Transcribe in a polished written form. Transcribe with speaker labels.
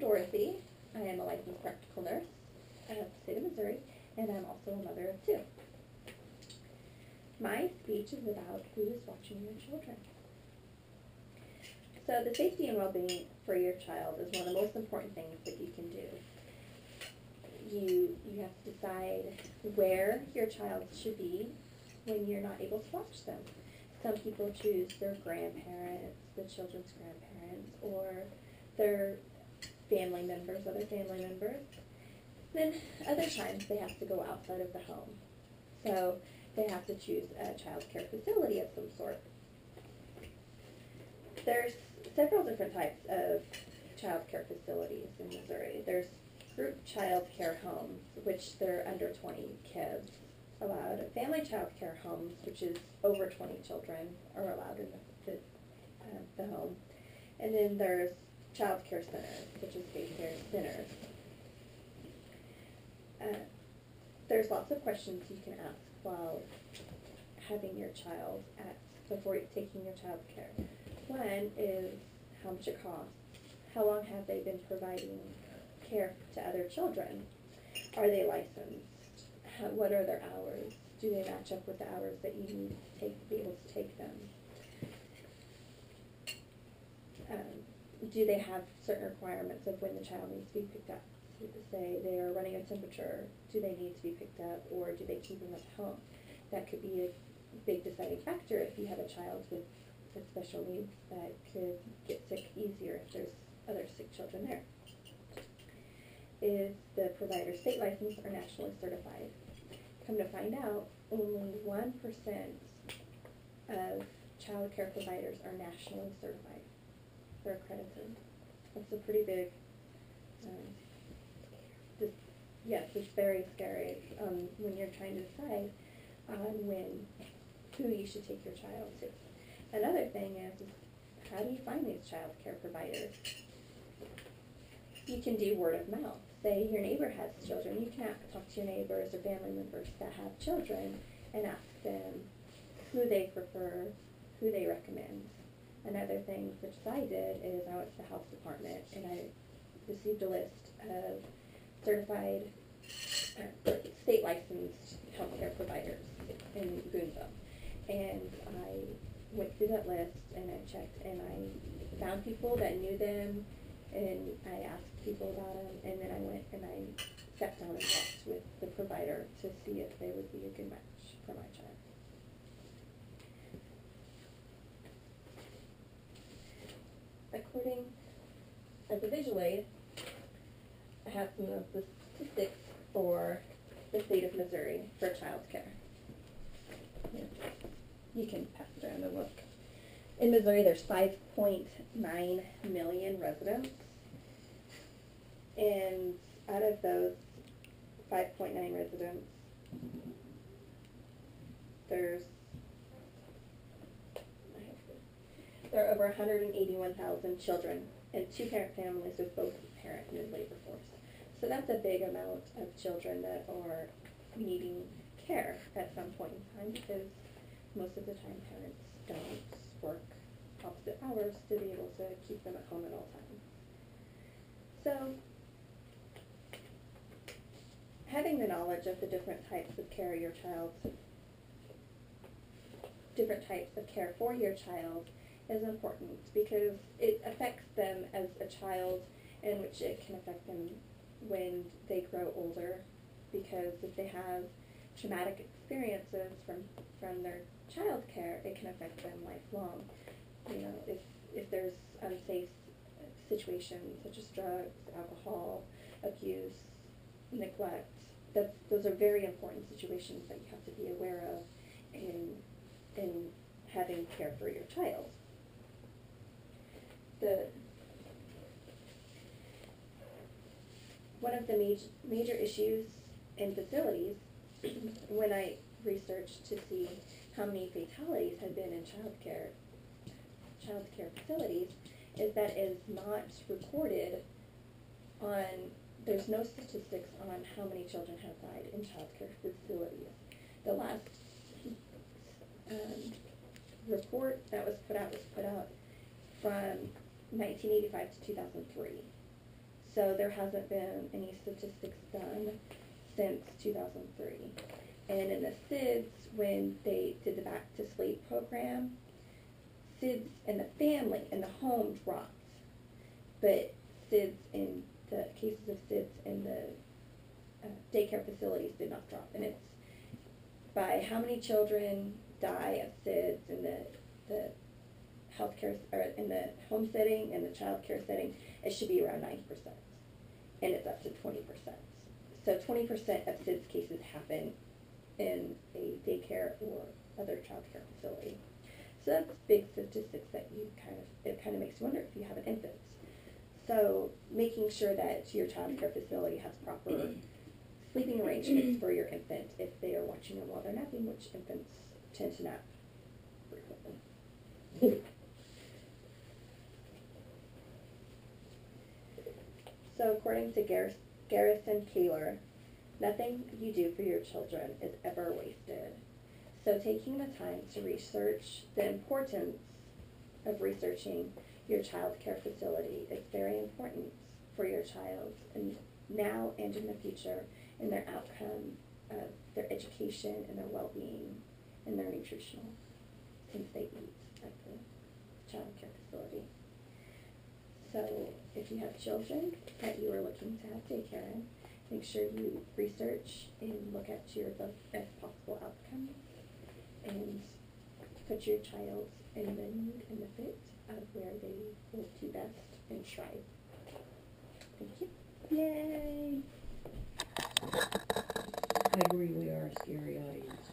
Speaker 1: Dorothy. I am a licensed practical nurse out of the state of Missouri, and I'm also a mother of two. My speech is about who is watching your children. So the safety and well-being for your child is one of the most important things that you can do. You have to decide where your child should be when you're not able to watch them. Some people choose their grandparents, the children's grandparents, or their family members, other family members. Then other times they have to go outside of the home. So they have to choose a child care facility of some sort. There's several different types of child care facilities in Missouri. There's group child care homes, which they're under 20 kids allowed. Family child care homes, which is over 20 children, are allowed in the home. And then there's child care centers, which is daycare centers. There's lots of questions you can ask while having your child before taking your child care. One is how much it costs. How long have they been providing care to other children? Are they licensed? What are their hours? Do they match up with the hours that you need to be able to take them? Do they have certain requirements of when the child needs to be picked up? Say they are running a temperature, do they need to be picked up, or do they keep them at home? That could be a big deciding factor if you have a child with special needs that could get sick easier if there's other sick children there. Is the provider state licensed or nationally certified? Come to find out, only 1% of child care providers are nationally certified or accredited. That's a pretty big, yes, it's very scary when you're trying to decide on who you should take your child to. Another thing is how do you find these child care providers? You can do word of mouth. Say your neighbor has children, you can talk to your neighbors or family members that have children and ask them who they prefer, who they recommend. Another thing which I did is I went to the health department and I received a list of certified, state licensed healthcare providers in Boonville. And I went through that list and I checked and I found people that knew them and I asked people about them, and then I went and I sat down and talked with the provider to see if they would be a good match for my child. According as a visual aid, I have some of the statistics for the state of Missouri for child care. Yeah. You can pass it around and look. In Missouri, there's 5.9 million residents, and out of those 5.9 residents, there are over 181,000 children and two-parent families with both parent and labor force. So that's a big amount of children that are needing care at some point in time because most of the time parents don't work opposite hours to be able to keep them at home at all times. So having the knowledge of the different types of care for your child is important because it affects them as a child, in which it can affect them when they grow older, because if they have traumatic experiences from their child care, it can affect them lifelong. You know, if there's unsafe situations such as drugs, alcohol abuse, neglect, those are very important situations that you have to be aware of in having care for your child. One of the major issues in facilities when I researched to see how many fatalities had been in child care facilities is that it is not recorded on, there's no statistics on how many children have died in child care facilities. The last report that was put out from 1985 to 2003. So there hasn't been any statistics done since 2003. And in the SIDS, when they did the Back to Sleep program, SIDS in the family, in the home dropped. But SIDS in the cases of SIDS in the daycare facilities did not drop. And it's by how many children die of SIDS in the healthcare, or in the home setting and the child care setting, it should be around 9%. And it's up to 20%. So 20% of SIDS cases happen in a daycare or other child care facility. So that's big statistics that it kind of makes you wonder if you have an infant. So making sure that your child care facility has proper sleeping arrangements for your infant if they are watching them while they're napping, which infants tend to nap frequently. So according to Garrison Keillor, nothing you do for your children is ever wasted. So taking the time to research the importance of researching your child care facility is very important for your child, and now and in the future, in their outcome of their education and their well-being and their nutritional things they eat at the child care facility. So if you have children that you are looking to have daycare in, make sure you research and look at the best possible outcome and put your child in the need and the fit of where they will do best and thrive. Thank you.
Speaker 2: Yay! I agree, we are a scary audience.